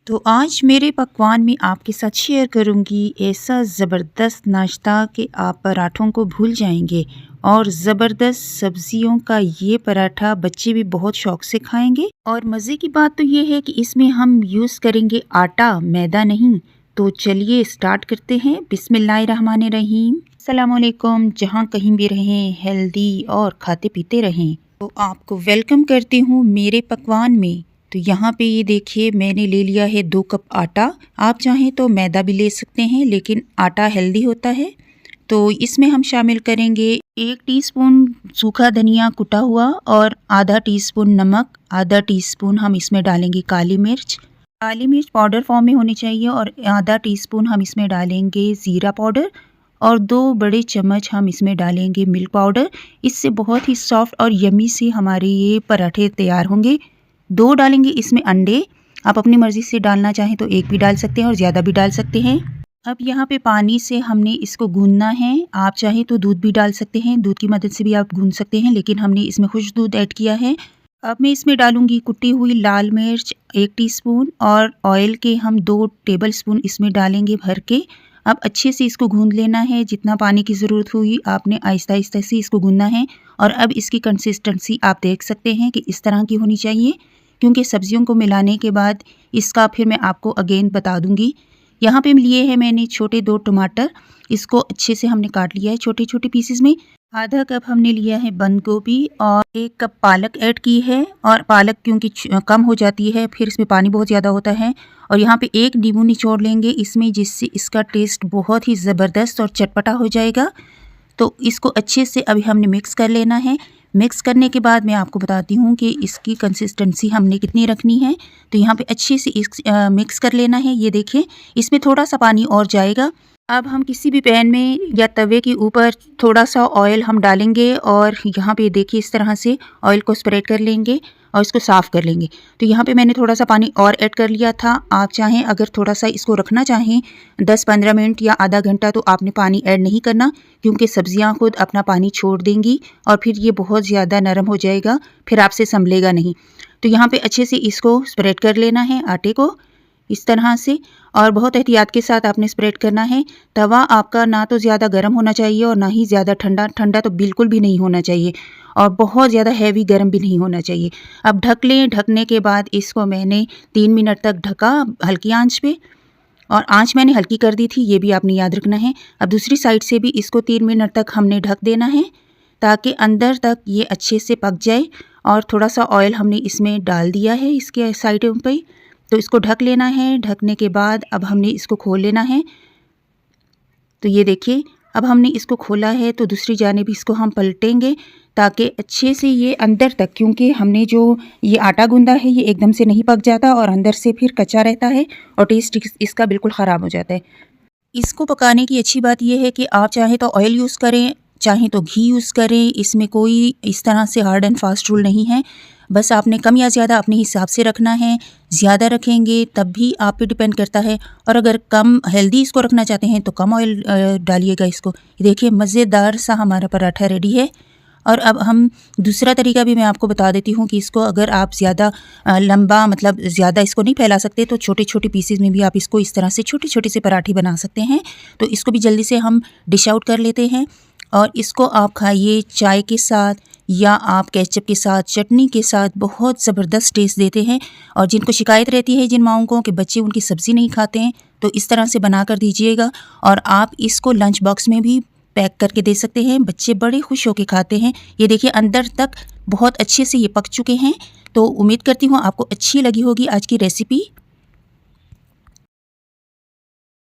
तो आज मेरे पकवान में आपके साथ शेयर करूंगी ऐसा ज़बरदस्त नाश्ता कि आप पराठों को भूल जाएंगे। और ज़बरदस्त सब्जियों का ये पराठा बच्चे भी बहुत शौक से खाएंगे। और मज़े की बात तो ये है कि इसमें हम यूज़ करेंगे आटा, मैदा नहीं। तो चलिए स्टार्ट करते हैं। बिस्मिल्लाहिर्रहमानिर्रहीम। अस्सलामुअलैकुम। जहाँ कहीं भी रहें हेल्दी और खाते पीते रहें। तो आपको वेलकम करती हूँ मेरे पकवान में। तो यहाँ पे ये देखिए मैंने ले लिया है 2 कप आटा। आप चाहें तो मैदा भी ले सकते हैं, लेकिन आटा हेल्दी होता है। तो इसमें हम शामिल करेंगे 1 टीस्पून सूखा धनिया कुटा हुआ और आधा टीस्पून नमक, आधा टीस्पून हम इसमें डालेंगे काली मिर्च। काली मिर्च पाउडर फॉर्म में होनी चाहिए। और आधा टीस्पून हम इसमें डालेंगे ज़ीरा पाउडर। और 2 बड़े चम्मच हम इसमें डालेंगे मिल्क पाउडर। इससे बहुत ही सॉफ्ट और यमी से हमारे ये पराठे तैयार होंगे। 2 डालेंगे इसमें अंडे। आप अपनी मर्ज़ी से डालना चाहें तो 1 भी डाल सकते हैं और ज़्यादा भी डाल सकते हैं। अब यहाँ पे पानी से हमने इसको गूँथना है। आप चाहें तो दूध भी डाल सकते हैं, दूध की मदद से भी आप गूँथ सकते हैं, लेकिन हमने इसमें खुश्क दूध ऐड किया है। अब मैं इसमें डालूँगी कुटी हुई लाल मिर्च 1 टीस्पून और ऑयल के हम 2 टेबल स्पून इसमें डालेंगे भर के। अब अच्छे से इसको गूँथ लेना है। जितना पानी की ज़रूरत हुई आपने आहिस्ता-आहिस्ता से इसको गूँथना है। और अब इसकी कंसिस्टेंसी आप देख सकते हैं कि इस तरह की होनी चाहिए, क्योंकि सब्जियों को मिलाने के बाद इसका फिर मैं आपको अगेन बता दूंगी। यहाँ पे लिए हैं मैंने छोटे 2 टमाटर। इसको अच्छे से हमने काट लिया है छोटे छोटे पीसेस में। आधा कप हमने लिया है बंद गोभी और 1 कप पालक ऐड की है। और पालक क्योंकि कम हो जाती है फिर इसमें पानी बहुत ज़्यादा होता है। और यहाँ पे 1 नींबू निचोड़ लेंगे इसमें, जिससे इसका टेस्ट बहुत ही ज़बरदस्त और चटपटा हो जाएगा। तो इसको अच्छे से अभी हमने मिक्स कर लेना है। मिक्स करने के बाद मैं आपको बताती हूँ कि इसकी कंसिस्टेंसी हमने कितनी रखनी है। तो यहाँ पे अच्छे से मिक्स कर लेना है। ये देखिए इसमें थोड़ा सा पानी और जाएगा। अब हम किसी भी पैन में या तवे के ऊपर थोड़ा सा ऑयल हम डालेंगे और यहाँ पे देखिए इस तरह से ऑयल को स्प्रेड कर लेंगे और इसको साफ़ कर लेंगे। तो यहाँ पे मैंने थोड़ा सा पानी और ऐड कर लिया था। आप चाहें अगर थोड़ा सा इसको रखना चाहें 10-15 मिनट या आधा घंटा, तो आपने पानी ऐड नहीं करना, क्योंकि सब्जियाँ खुद अपना पानी छोड़ देंगी और फिर ये बहुत ज़्यादा नरम हो जाएगा, फिर आपसे संभलेगा नहीं। तो यहाँ पे अच्छे से इसको स्प्रेड कर लेना है आटे को इस तरह से। और बहुत एहतियात के साथ आपने स्प्रेड करना है। तवा आपका ना तो ज़्यादा गर्म होना चाहिए और ना ही ज़्यादा ठंडा। ठंडा तो बिल्कुल भी नहीं होना चाहिए और बहुत ज़्यादा हैवी गर्म भी नहीं होना चाहिए। अब ढक लें। ढकने के बाद इसको मैंने 3 मिनट तक ढका हल्की आंच पे। और आंच मैंने हल्की कर दी थी, ये भी आपने याद रखना है। अब दूसरी साइड से भी इसको 3 मिनट तक हमने ढक देना है, ताकि अंदर तक ये अच्छे से पक जाए। और थोड़ा सा ऑयल हमने इसमें डाल दिया है इसके साइडों पे। तो इसको ढक लेना है। ढकने के बाद अब हमने इसको खोल लेना है। तो ये देखिए अब हमने इसको खोला है, तो दूसरी जानिब इसको हम पलटेंगे ताकि अच्छे से ये अंदर तक, क्योंकि हमने जो ये आटा गूंदा है ये एकदम से नहीं पक जाता और अंदर से फिर कच्चा रहता है और टेस्ट इसका बिल्कुल ख़राब हो जाता है। इसको पकाने की अच्छी बात यह है कि आप चाहें तो ऑयल यूज़ करें, चाहें तो घी यूज़ करें। इसमें कोई इस तरह से हार्ड एंड फास्ट रूल नहीं है। बस आपने कम या ज़्यादा अपने हिसाब से रखना है। ज़्यादा रखेंगे तब भी आप पे डिपेंड करता है, और अगर कम हेल्दी इसको रखना चाहते हैं तो कम ऑयल डालिएगा इसको। देखिए मज़ेदार सा हमारा पराठा रेडी है। और अब हम दूसरा तरीका भी मैं आपको बता देती हूँ कि इसको अगर आप ज़्यादा लंबा, मतलब ज़्यादा इसको नहीं फैला सकते, तो छोटे छोटे पीसेस में भी आप इसको इस तरह से छोटे छोटे से पराठे बना सकते हैं। तो इसको भी जल्दी से हम डिश आउट कर लेते हैं। और इसको आप खाइए चाय के साथ या आप केचप के साथ, चटनी के साथ, बहुत ज़बरदस्त टेस्ट देते हैं। और जिनको शिकायत रहती है जिन माओं को कि बच्चे उनकी सब्ज़ी नहीं खाते हैं, तो इस तरह से बना कर दीजिएगा। और आप इसको लंच बॉक्स में भी पैक करके दे सकते हैं। बच्चे बड़े खुश होकर खाते हैं। ये देखिए अंदर तक बहुत अच्छे से ये पक चुके हैं। तो उम्मीद करती हूँ आपको अच्छी लगी होगी आज की रेसिपी।